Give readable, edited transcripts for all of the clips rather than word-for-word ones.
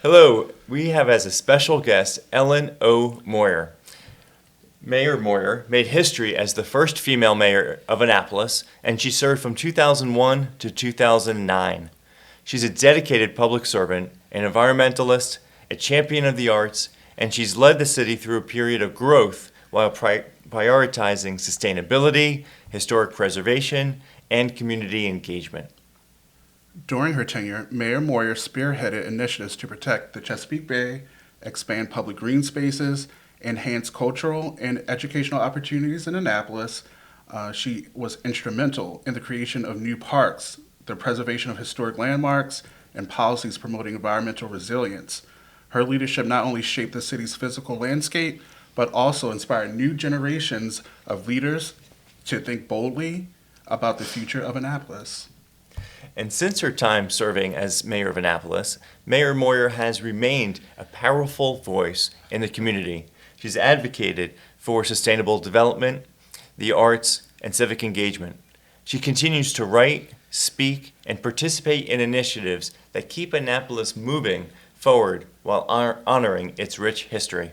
Hello, we have as a special guest Ellen O. Moyer. Mayor Moyer made history as the first female mayor of Annapolis, and she served from 2001 to 2009. She's a dedicated public servant, an environmentalist, a champion of the arts, and she's led the city through a period of growth while prioritizing sustainability, historic preservation, and community engagement. During her tenure, Mayor Moyer spearheaded initiatives to protect the Chesapeake Bay, expand public green spaces, enhance cultural and educational opportunities in Annapolis. She was instrumental in the creation of new parks, the preservation of historic landmarks, and policies promoting environmental resilience. Her leadership not only shaped the city's physical landscape, but also inspired new generations of leaders to think boldly about the future of Annapolis. And since her time serving as mayor of Annapolis, Mayor Moyer has remained a powerful voice in the community. She's advocated for sustainable development, the arts, and civic engagement. She continues to write, speak, and participate in initiatives that keep Annapolis moving forward while honoring its rich history.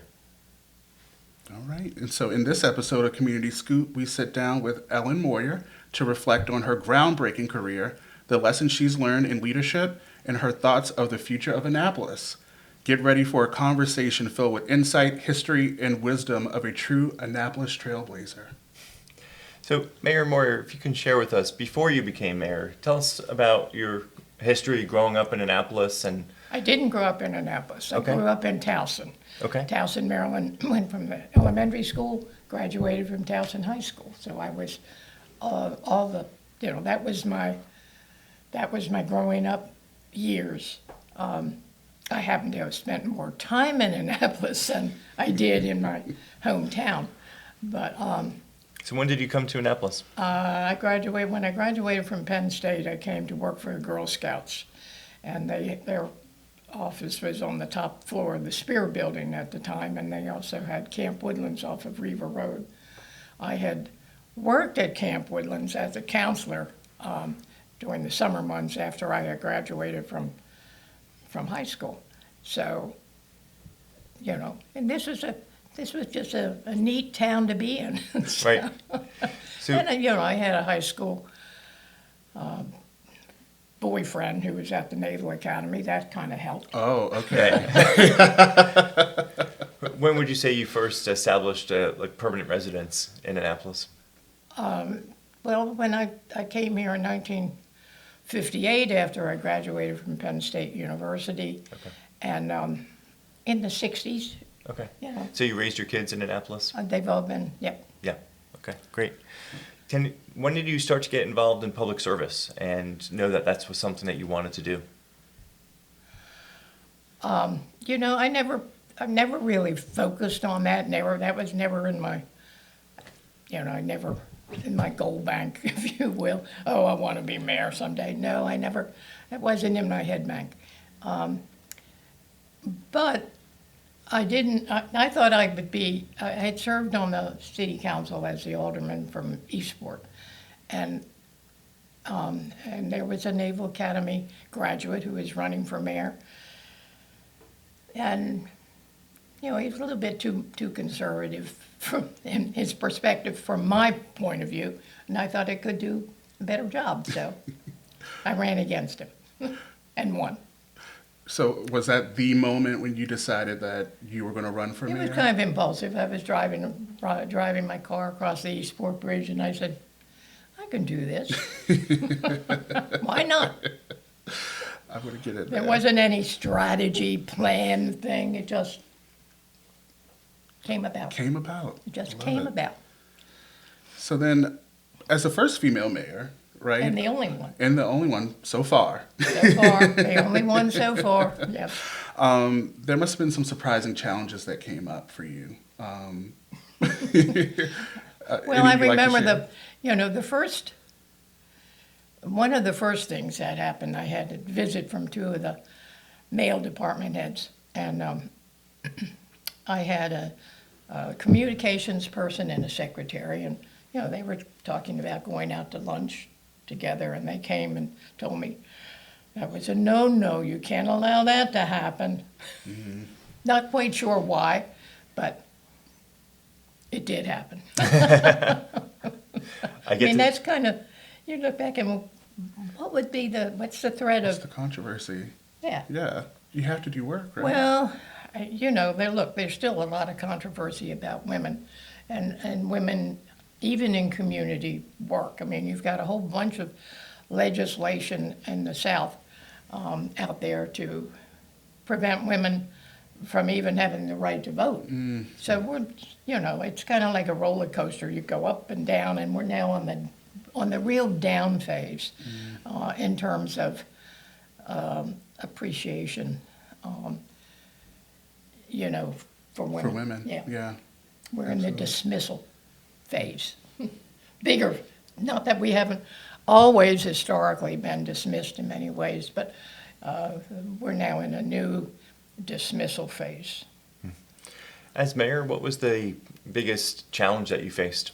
All right, and so in this episode of Community Scoop, we sit down with Ellen Moyer to reflect on her groundbreaking career, the lessons she's learned in leadership, and her thoughts of the future of Annapolis. Get ready for a conversation filled with insight, history, and wisdom of a true Annapolis trailblazer. So, Mayor Moyer, if you can share with us, before you became mayor, tell us about your history growing up in Annapolis. And I didn't grow up in Annapolis. I Okay. grew up in Towson. Okay. Towson, Maryland. Went from the elementary school, graduated from Towson High School. So I was that was my growing up years. I happen to have spent more time in Annapolis than I did in my hometown. But So when did you come to Annapolis? when I graduated from Penn State, I came to work for the Girl Scouts. And their office was on the top floor of the Spear Building at the time, and they also had Camp Woodlands off of Riva Road. I had worked at Camp Woodlands as a counselor during the summer months after I had graduated from high school. So, and this was just a neat town to be in. So- Right. So, And I had a high school boyfriend who was at the Naval Academy. That kind of helped. Oh, okay. when would you say you first established permanent residence in Annapolis? Well, when I came here in 1958 after I graduated from Penn State University, Okay. and in the 60s, Okay. So you raised your kids in Annapolis? they've all been, yep. Yeah. Okay. Great. When did you start to get involved in public service and know that that was something that you wanted to do? I never really focused on that. That was never in my, in my goal bank, if you will. Oh, I want to be mayor someday. No, that wasn't in my head bank. But I didn't, I thought I had served on the city council as the alderman from Eastport. And there was a Naval Academy graduate who was running for mayor. And, he was a little bit too conservative in his perspective from my point of view. And I thought I could do a better job, so I ran against him and won. So was that the moment when you decided that you were going to run for mayor? It was kind of impulsive. I was driving my car across the Eastport Bridge, and I said, I can do this. Why not? I'm going to get it. There wasn't any strategy, plan thing. It just came about. Came about. It just Love came it. about. So then, as the first female mayor, right? And the only one. And the only one so far. So far. The only one so far. Yes. There must have been some surprising challenges that came up for you. Well, any I you'd like to remember share? one of the first things that happened, I had a visit from two of the male department heads, and I had a communications person and a secretary, and they were talking about going out to lunch together, and they came and told me, That was a no-no. You can't allow that to happen. Not quite sure why, but it did happen. I mean, that's kind of, you look back and what would be what's the threat What's of, the controversy? yeah. Yeah, you have to do work, right? Well, you know, there's still a lot of controversy about women and women, even in community work. I mean, you've got a whole bunch of legislation in the South out there to prevent women from even having the right to vote. So we're, you know, it's kind of like a roller coaster. You go up and down, and we're now on the real down phase in terms of appreciation, you know, for women. For women, yeah. We're in the dismissal phase. Bigger, not that we haven't always historically been dismissed in many ways, but we're now in a new dismissal phase. As mayor, what was the biggest challenge that you faced?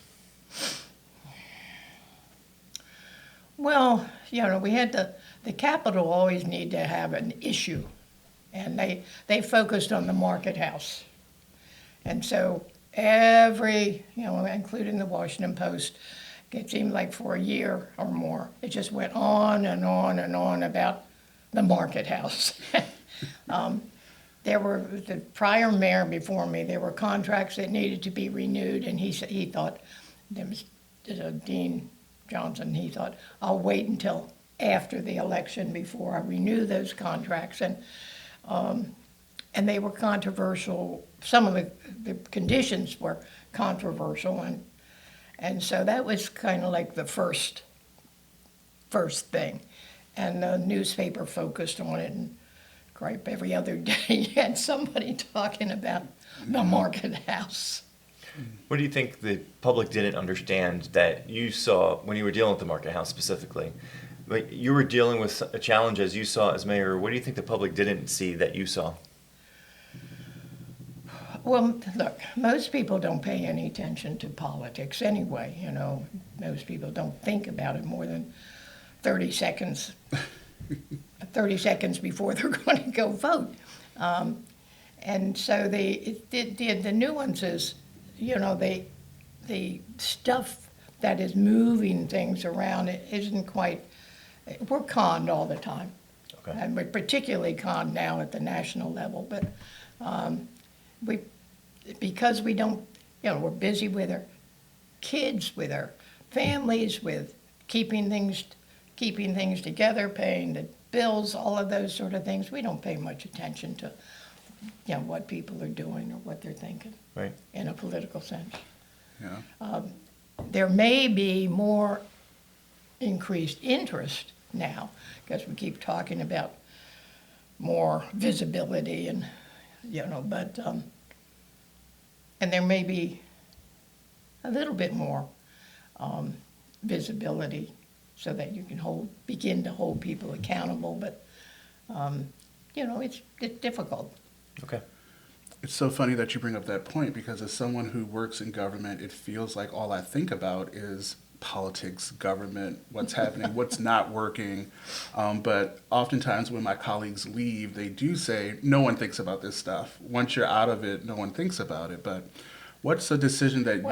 Well, you know, we had the Capitol always need to have an issue, and they focused on the market house. And so every, you know, including the Washington Post, it seemed like for a year or more, it just went on and on and on about the market house. There were, the prior mayor before me, there were contracts that needed to be renewed, and he thought, there was Dean Johnson, he thought, I'll wait until after the election before I renew those contracts. And they were controversial. Some of the conditions were controversial, and so that was kind of like the first thing. And the newspaper focused on it, and gripe every other day you had somebody talking about the market house. What do you think the public didn't understand that you saw when you were dealing with the market house specifically? Like, you were dealing with a challenge as you saw as mayor. What do you think the public didn't see that you saw? Well, look, most people don't pay any attention to politics anyway, you know. Most people don't think about it more than 30 seconds 30 seconds before they're going to go vote. And so the nuances, you know, the stuff that is moving things around, it isn't quite, we're conned all the time. Okay. And we're particularly conned now at the national level, but because we don't, you know, we're busy with our kids, with our families, with keeping things together, paying the bills, all of those sort of things. We don't pay much attention to, you know, what people are doing or what they're thinking, Right. in a political sense. Yeah. There may be more increased interest now because we keep talking about more visibility and, you know, but, and there may be a little bit more visibility so that you can begin to hold people accountable, but, you know, it's difficult. Okay. It's so funny that you bring up that point because as someone who works in government, it feels like all I think about is politics, government, what's happening, what's not working. But oftentimes when my colleagues leave, they do say, no one thinks about this stuff. Once you're out of it, no one thinks about it. But what's a decision that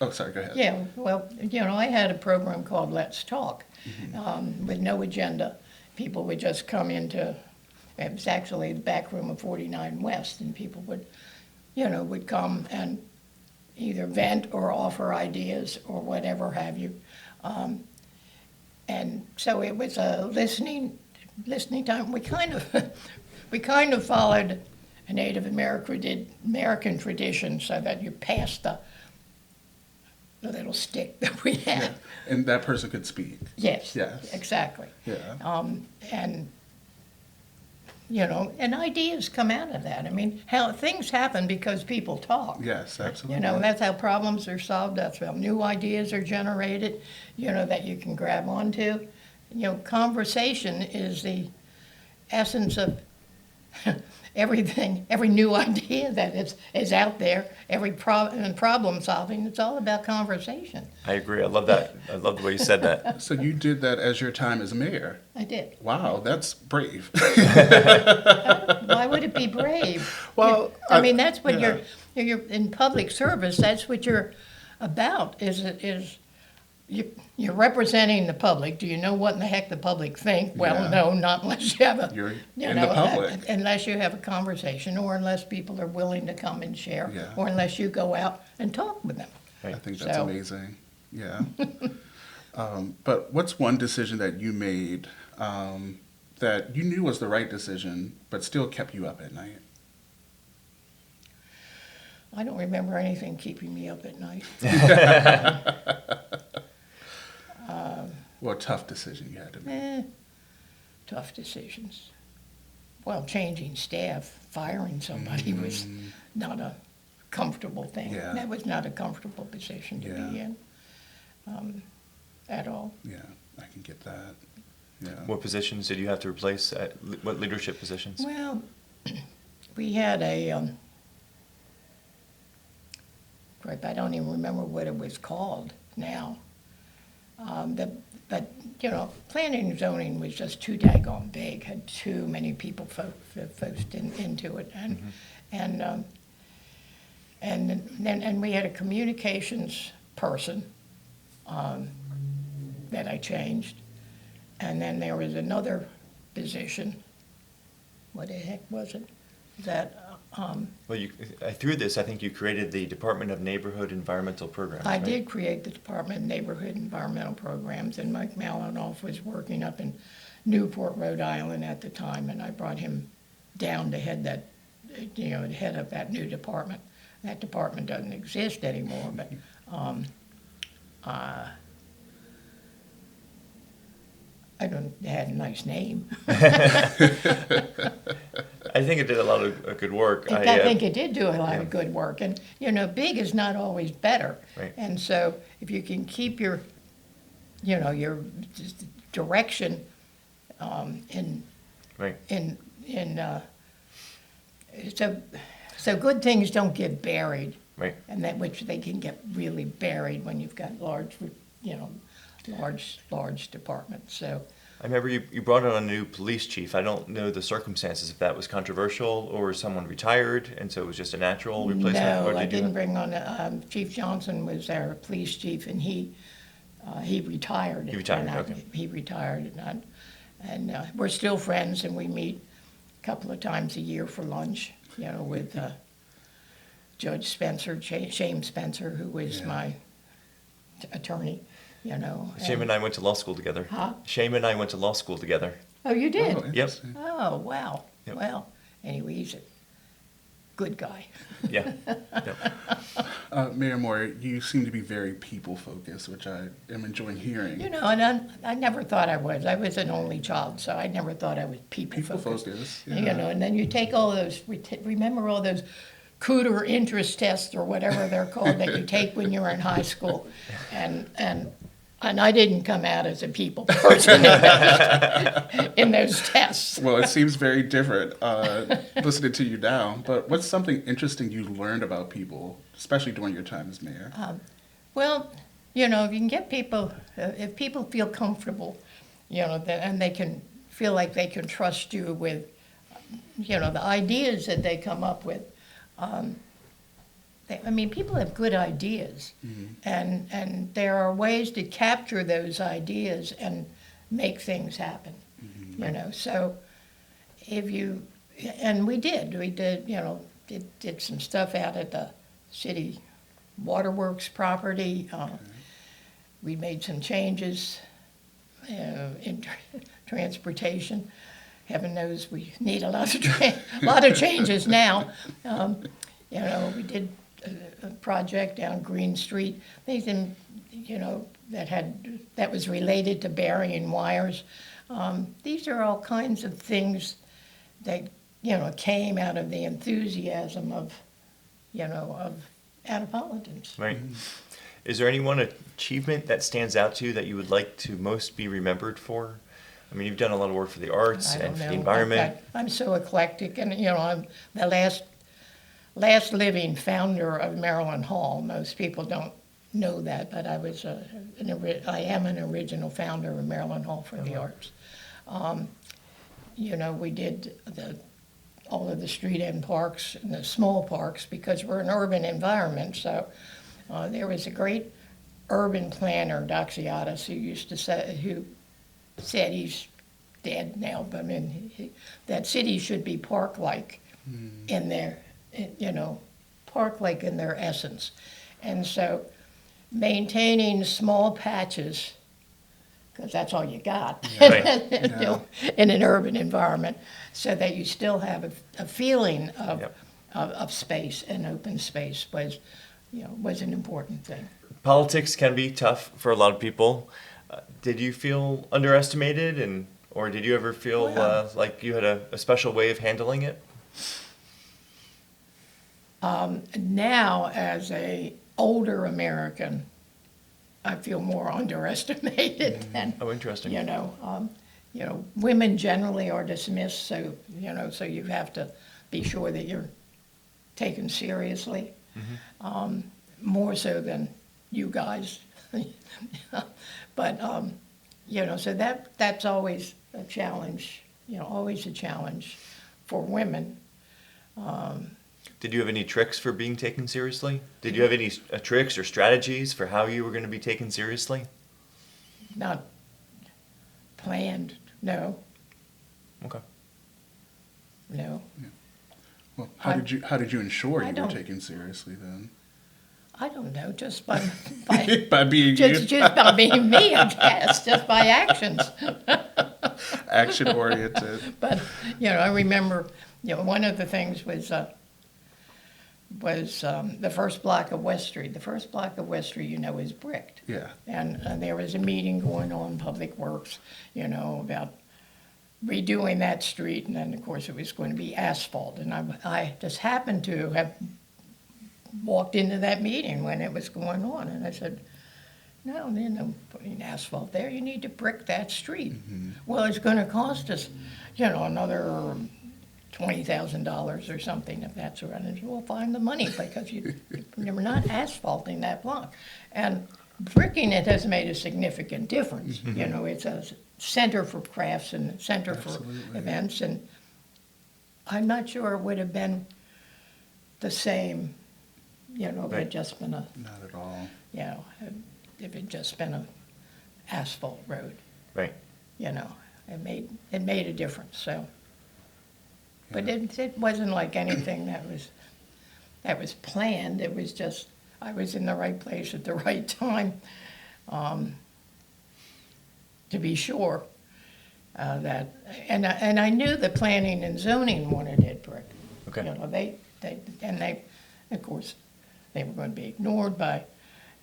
oh, sorry, go ahead. Yeah, well, you know, I had a program called Let's Talk with no agenda. People would just come into, it was actually the back room of 49 West, and people would come and either vent or offer ideas or whatever have you. And so it was a listening time. We kind of followed a Native American tradition so that you passed the little stick that we had. Yeah. And that person could speak. Yes. Yes. Exactly. Yeah. And you know, and ideas come out of that. I mean, how things happen because people talk. Yes, absolutely. You know, that's how problems are solved. That's how new ideas are generated, you know, that you can grab onto. You know, conversation is the essence of everything, every new idea that is out there, every problem solving, it's all about conversation. I agree. I love that. I love the way you said that. So you did that as your time as mayor. I did. Wow, that's brave. Why would it be brave? Well, I mean, that's what yeah. you're in public service. That's what you're about. You're representing the public. Do you know what in the heck the public think? Well, Yeah. no, not unless you have a You're you in know the public. unless you have a conversation, or unless people are willing to come and share, Yeah. or unless you go out and talk with them. I think that's So- amazing. Yeah. But what's one decision that you made that you knew was the right decision, but still kept you up at night? I don't remember anything keeping me up at night. Well, a tough decision you had to make. Tough decisions. Well, changing staff, firing somebody was not a comfortable thing. Yeah. That was not a comfortable position to be Yeah. in at all. Yeah, I can get that. Yeah. What positions did you have to replace? What leadership positions? Well, we had crap, I don't even remember what it was called now. But, you know, planning and zoning was just too daggone big, had too many people focused into it. And then we had a communications person that I changed. And then there was another position, what the heck was it? That, Well, through this, I think you created the Department of Neighborhood Environmental Programs, I right? did create the Department of Neighborhood Environmental Programs, and Mike Malinoff was working up in Newport, Rhode Island at the time, and I brought him down to head that, you know, to head up that new department. That department doesn't exist anymore, but it had a nice name. I think it did a lot of good work. I think it did do a lot of good work, and you know, big is not always better. Right. And so, if you can keep your, you know, your direction in Right. so good things don't get buried, Right. and that which they can get really buried when you've got large departments. So. I remember you brought on a new police chief. I don't know the circumstances, if that was controversial or someone retired, and so it was just a natural replacement? or No, did I you do didn't that? bring on, Chief Johnson was our police chief, and he retired. He retired, And okay. He retired, and we're still friends, and we meet a couple of times a year for lunch, you know, with Judge Spencer, Shane Spencer, who was Yeah. my attorney, you know. Shame and I went to law school together. Huh? Shame and I went to law school together. Oh, you did? Oh, interesting. Oh, wow. Yep. Well, anyway, he's a good guy. Yeah. Yep. Mayor Moyer, you seem to be very people-focused, which I am enjoying hearing. You know, and I never thought I was. I was an only child, so I never thought I was people-focused. People-focused, You yeah. know, and then you take all those, remember all those cooter interest tests or whatever they're called that you take when you're in high school. And I didn't come out as a people person in those tests. Well, it seems very different listening to you now. But what's something interesting you learned about people, especially during your time as mayor? Well, you know, if you can get people, if people feel comfortable, you know, and they can feel like they can trust you with, you know, the ideas that they come up with. I mean, people have good ideas, and there are ways to capture those ideas and make things happen, you know. So we did, you know, did some stuff out at the city waterworks property. We made some changes in transportation. Heaven knows we need a lot of changes now. You know, we did a project down Green Street, anything, you know, that was related to burying wires. These are all kinds of things that, you know, came out of the enthusiasm of, you know, of Annapolitans. Right. Is there any one achievement that stands out to you that you would like to most be remembered for? I mean, you've done a lot of work for the arts I and don't for know. the environment. I'm so eclectic, and I'm the last living founder of Maryland Hall. Most people don't know that, but I was I am an original founder of Maryland Hall for the Arts. We did all of the street end parks and the small parks because we're an urban environment. So there was a great urban planner, Doxiadis, who said, he's dead now, but I mean, that cities should be park-like in their, park-like in their essence. And so maintaining small patches, because that's all you got in an urban environment, so that you still have a feeling of space and open space was an important thing. Politics can be tough for a lot of people. Did you feel underestimated, or did you ever feel like you had a special way of handling it? Now, as a older American, I feel more underestimated than. Oh, interesting. Women generally are dismissed, so you have to be sure that you're taken seriously, more so than you guys. But so that's always a challenge. Always a challenge for women. Did you have any tricks for being taken seriously? Did you have any tricks or strategies for how you were going to be taken seriously? Not planned, no. Okay. No. Yeah. Well, how did you ensure you were taken seriously then? I don't know, just by By being just by being me, I guess, just by actions. action oriented. But I remember, one of the things was the first block of West Street. The first block of West Street, is bricked. Yeah. And there was a meeting going on, Public Works, about redoing that street, and then of course it was going to be asphalt. And I just happened to have walked into that meeting when it was going on, and I said, no, they're not putting asphalt there. You need to brick that street. Well, it's going to cost us, another $20,000 or something, if that's right. And I said, well, find the money, because you're not asphalting that block. And bricking it has made a significant difference. It's a center for crafts and a center for events, and I'm not sure it would have been the same, if it had just been Not at all. if it just been a asphalt road. Right. It made a difference. So, but it wasn't like anything that was planned. It was just I was in the right place at the right time, to be sure that. And I knew the planning and zoning wanted it brick. Okay. They of course they were going to be ignored by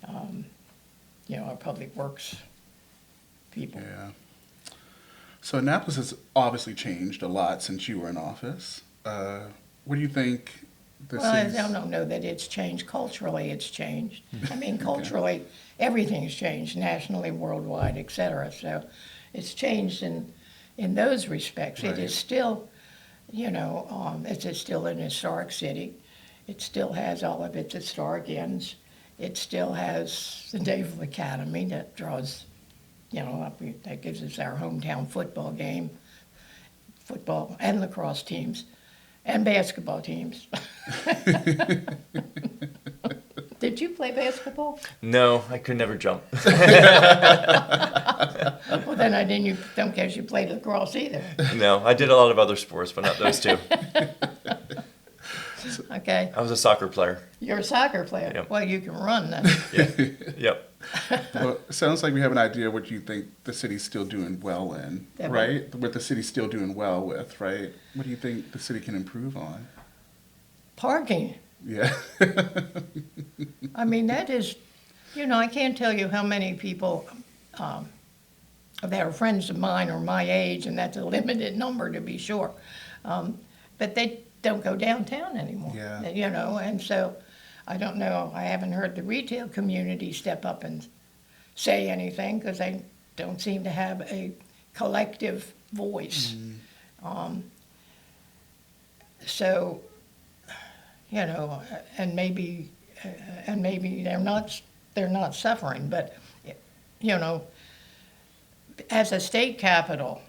our public works people. Yeah. So Annapolis has obviously changed a lot since you were in office. What do you think the city's... I don't know that it's changed. Culturally, it's changed. I mean, culturally, everything's changed, nationally, worldwide, et cetera. So it's changed in those respects. Right. It is still, it's still an historic city. It still has all of its historic ends. It still has the Naval Academy that draws, that gives us our hometown football game, football and lacrosse teams, and basketball teams. Did you play basketball? No, I could never jump. Well, then don't guess you played lacrosse either. No, I did a lot of other sports, but not those two. Okay. I was a soccer player. You're a soccer player. Yep. Well, you can run then. Yeah. Yep. Well, it sounds like we have an idea what you think the city's still doing well in, right? What the city's still doing well with, right? What do you think the city can improve on? Parking. Yeah. I mean, that is, I can't tell you how many people that are friends of mine or my age, and that's a limited number to be sure, but they don't go downtown anymore. Yeah. And so I don't know. I haven't heard the retail community step up and say anything because they don't seem to have a collective voice. So, you know, and maybe they're not suffering, but, you know, as a state capital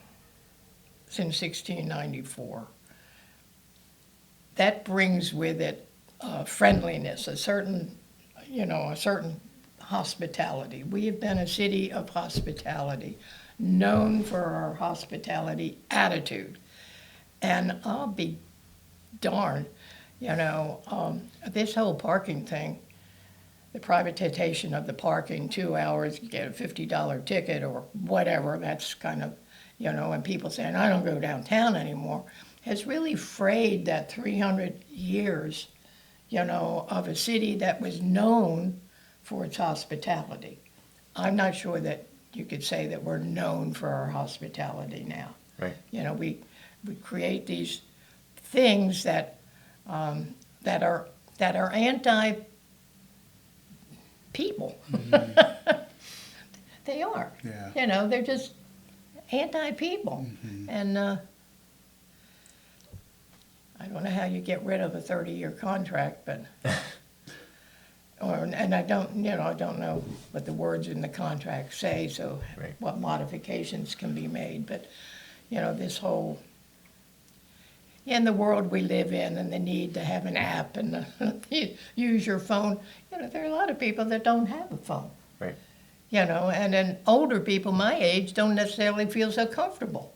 since 1694, that brings with it friendliness, a certain hospitality. We have been a city of hospitality, known for our hospitality attitude. And I'll be darned, this whole parking thing, the privatization of the parking, 2 hours, you get a $50 ticket or whatever, that's kind of, and people saying, I don't go downtown anymore, has really frayed that 300 years, of a city that was known for its hospitality. I'm not sure that you could say that we're known for our hospitality now. Right. We create these things that are anti-people. They are. Yeah. They're just anti-people. And I don't know how you get rid of a 30-year contract, but and I don't know what the words in the contract say, so Right. what modifications can be made, but this whole in the world we live in and the need to have an app and use your phone, there are a lot of people that don't have a phone. Right. And then older people my age don't necessarily feel so comfortable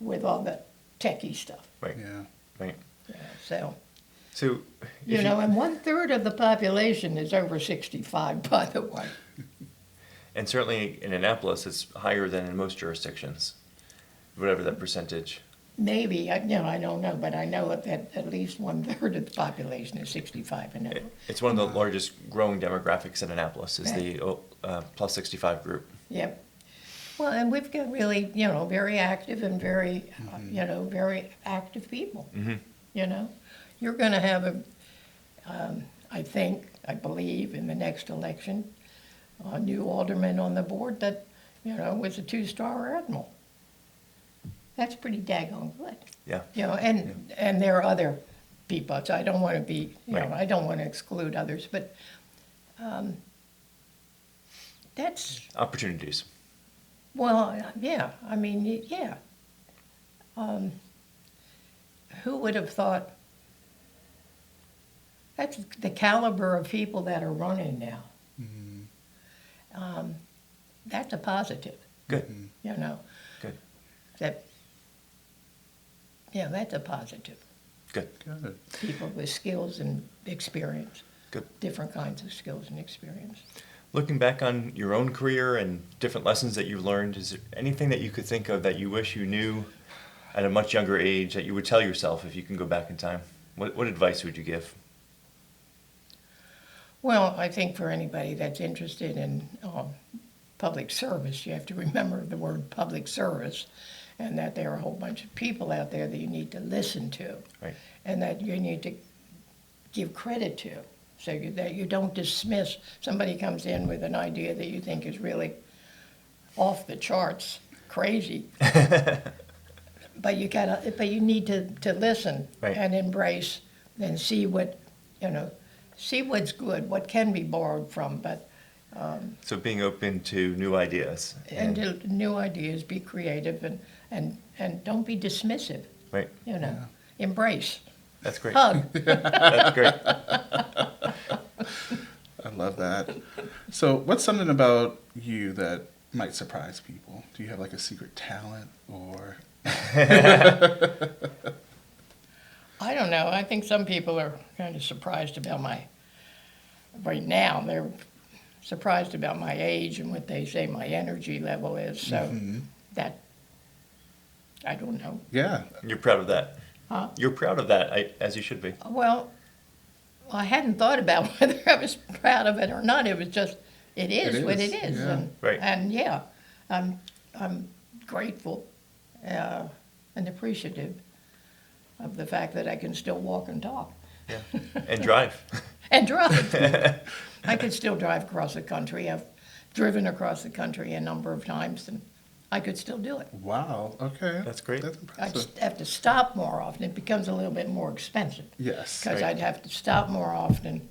with all the techie stuff. Right. Yeah. Right. Yeah, so, So, if and 1/3 of the population is over 65, by the way. and certainly in Annapolis, it's higher than in most jurisdictions, whatever that percentage. Maybe, I don't know, but I know that at least 1/3 of the population is 65 and over. It's one of the largest growing demographics in Annapolis, is the plus 65 group. Yep. Well, and we've got really, very active and very, very active people. You're going to have I believe, in the next election, a new alderman on the board that, was a 2-star admiral. That's pretty daggone good. Yeah. And there are other people, so I don't want to be, Right. I don't want to exclude others, but that's, Opportunities. well, yeah, I mean, yeah. Who would have thought, that's the caliber of people that are running now. That's a positive, Good. That, that's a positive. Good. Good. People with skills and experience, Good. different kinds of skills and experience. Looking back on your own career and different lessons that you've learned, is there anything that you could think of that you wish you knew at a much younger age that you would tell yourself if you can go back in time? What advice would you give? Well, I think for anybody that's interested in public service, you have to remember the word public service, and that there are a whole bunch of people out there that you need to listen to, Right. and that you need to give credit to, so that you don't dismiss. Somebody comes in with an idea that you think is really off the charts, crazy, but you need to listen Right. and embrace and see see what's good, what can be borrowed from, but So being open to new ideas. and to new ideas, be creative, and don't be dismissive. Right. Embrace, That's great. hug. That's great. I love that. So, what's something about you that might surprise people? Do you have like a secret talent or? I don't know. I think some people are kind of surprised about right now, they're surprised about my age and what they say my energy level is. So that, I don't know. Yeah. You're proud of that. Huh? You're proud of that, as you should be. Well, I hadn't thought about whether I was proud of it or not. It was just, it is what it is. Yeah. Right. And yeah, I'm grateful and appreciative of the fact that I can still walk and talk. Yeah. And drive. And drive. I can still drive across the country. I've driven across the country a number of times, and I could still do it. Wow. Okay. That's great. That's I'd impressive. just have to stop more often. It becomes a little bit more expensive. Yes. Because Right. I'd have to stop more often.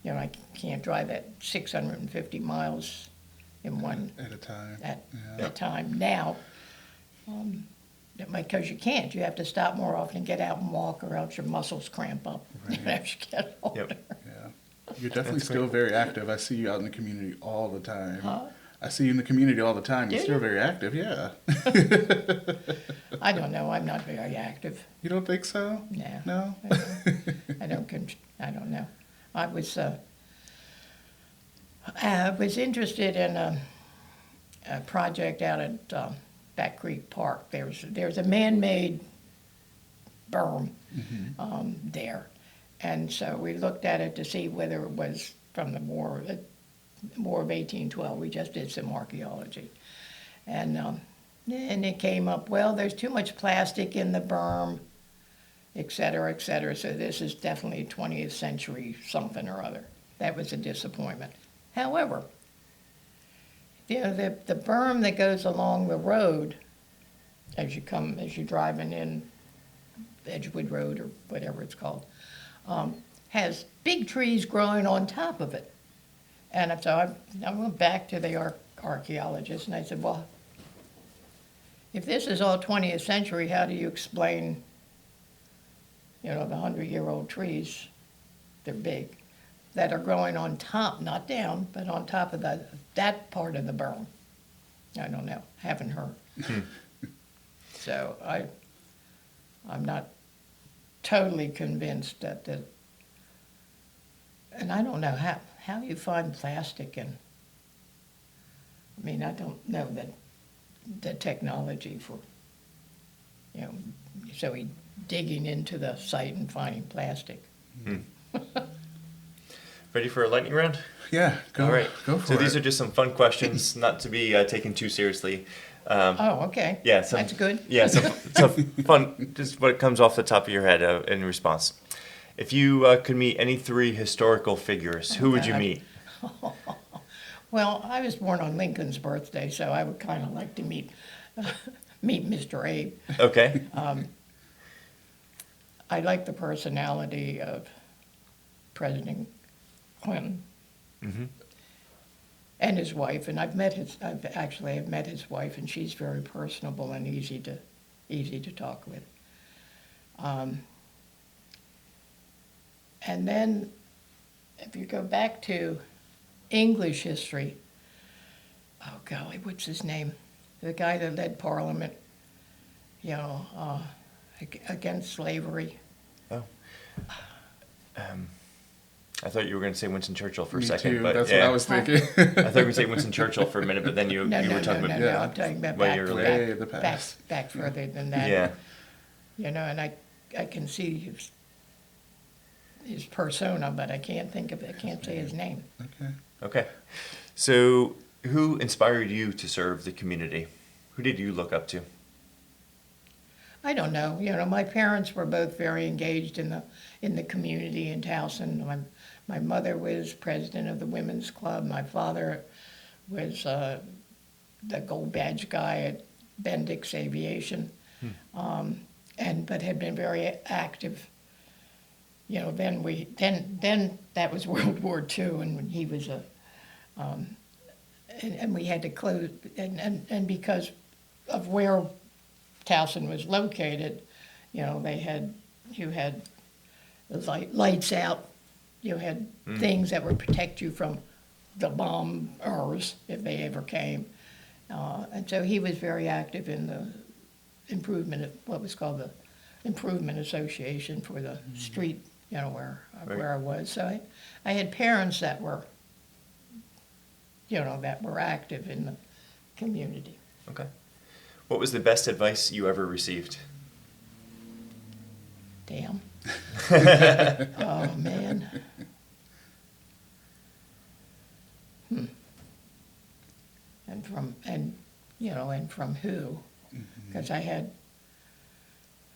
You know, I can't drive at 650 miles in one At a time. at Yeah. a time now. Because you can't. You have to stop more often and get out and walk, or else your muscles cramp up Right. as you get older. Yeah. You're definitely That's still very active. I see you out in the community all the time. Huh? I see you in the community all the time. Do You're still you? very active. Yeah. I don't know. I'm not very active. You don't think so? No. No? I don't know. I was interested in a project out at Back Creek Park. There's a man-made berm there, and so we looked at it to see whether it was from the War of 1812. We just did some archaeology, and it came up, well, there's too much plastic in the berm, et cetera, et cetera. So this is definitely 20th century something or other. That was a disappointment. However, you know, the berm that goes along the road as you're driving in Edgewood Road or whatever it's called, has big trees growing on top of it. And so I went back to the archaeologist and I said, well, if this is all 20th century, how do you explain, you know, the 100-year-old trees, they're big, that are growing on top, not down, but on top of that part of the berm? I don't know, haven't heard. So I'm not totally convinced that and I don't know how you find plastic in. I mean, I don't know the technology for, you know, so digging into the site and finding plastic. Ready for a lightning round? Yeah. Go. All right. Go for So it. these are just some fun questions, not to be taken too seriously. Oh, okay. Yeah, That's good. Yeah, some fun, just what comes off the top of your head in response. If you could meet any three historical figures, who would you God. meet? Well, I was born on Lincoln's birthday, so I would kind of like to meet Mr. Abe. Okay. I like the personality of President Clinton and his wife, and I've met his wife, and she's very personable and easy to talk with. And then, if you go back to English history, oh golly, what's his name? The guy that led Parliament, you know, against slavery. Oh. I thought you were going to say Winston Churchill for a Me second, too. but That's yeah. what I was thinking. I thought you were going to say Winston Churchill for a minute, but then you were talking about Yeah. I'm talking about way back, earlier. Way in the past. back further than that. Yeah. You know, and I can see his persona, but I can't say his name. Okay. Okay. So, who inspired you to serve the community? Who did you look up to? I don't know. You know, my parents were both very engaged in the community in Towson. My mother was president of the Women's Club. My father was the gold badge guy at Bendix Aviation, but had been very active. You know, then that was World War II, and when he was and we had to close, and because of where Towson was located, you know, you had the lights out, you had things that would protect you from the bombers if they ever came. And so he was very active in the improvement of what was called the Improvement Association for the street, you know, where I was. So I had parents that were, you know, that were active in the community. Okay. What was the best advice you ever received? Damn. Oh, man. And from who? Because I had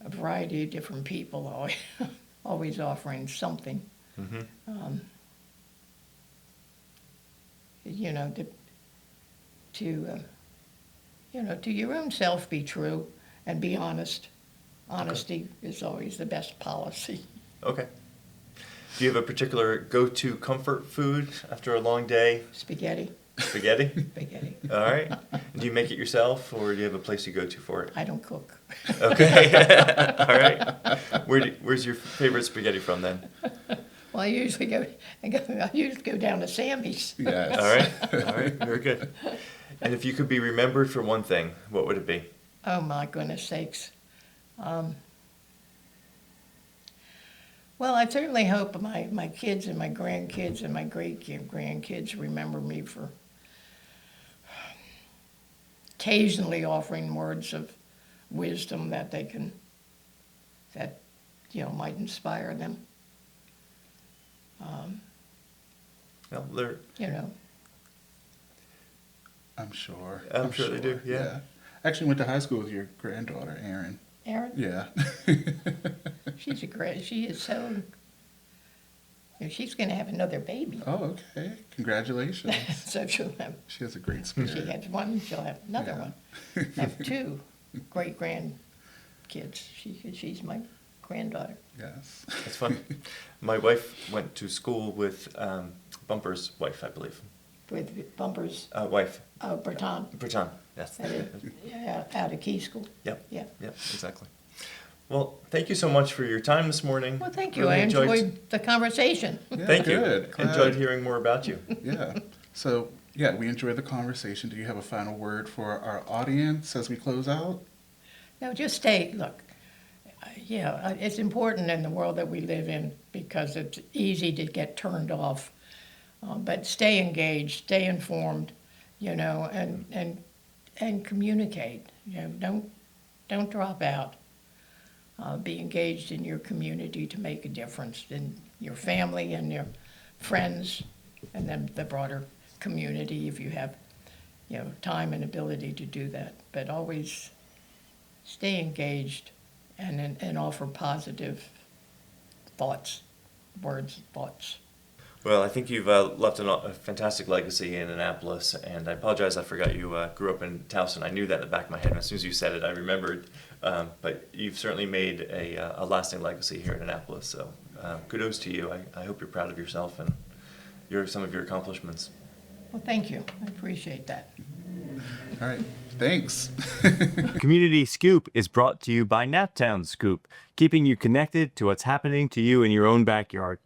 a variety of different people always offering something. You know, to your own self be true and be honest. Honesty is always the best policy. Okay. Do you have a particular go-to comfort food after a long day? Spaghetti. Spaghetti? Spaghetti. All right. Do you make it yourself, or do you have a place you go to for it? I don't cook. Okay. All right. Where's your favorite spaghetti from then? Well, I usually go down to Sammy's. Yes. All right. All right. Very good. And if you could be remembered for one thing, what would it be? Oh, my goodness sakes. Well, I certainly hope my kids and my grandkids and my great-grandkids remember me for occasionally offering words of wisdom that might inspire them. Well, they're, I'm sure. I'm sure they do, yeah. Actually went to high school with your granddaughter, Erin. Erin? Yeah. She is so, she's going to have another baby. Oh, okay. Congratulations. So she'll have, She has a great spirit. she has one, she'll have another one. I have two great-grandkids. She's my granddaughter. Yes. That's fun. My wife went to school with Bumper's wife, I believe. With Bumpers, Wife. Breton, Breton. Yes. out of Key School. Yep. Yeah. Yep. Exactly. Well, thank you so much for your time this morning. Well, thank you. Really I enjoyed the conversation. Yeah, Thank good. you. Glad. Enjoyed hearing more about you. Yeah. So, yeah, we enjoyed the conversation. Do you have a final word for our audience as we close out? No, just look, it's important in the world that we live in because it's easy to get turned off. But stay engaged, stay informed, and communicate. Don't drop out. Be engaged in your community to make a difference in your family and your friends, and then the broader community if you have, time and ability to do that. But always stay engaged and offer positive thoughts, words, thoughts. Well, I think you've left a fantastic legacy in Annapolis, and I apologize I forgot you grew up in Towson. I knew that in the back of my head, and as soon as you said it, I remembered. But you've certainly made a lasting legacy here in Annapolis, so kudos to you. I hope you're proud of yourself and some of your accomplishments. Well, thank you. I appreciate that. All right. Thanks. Community Scoop is brought to you by Naptown Scoop, keeping you connected to what's happening to you in your own backyard.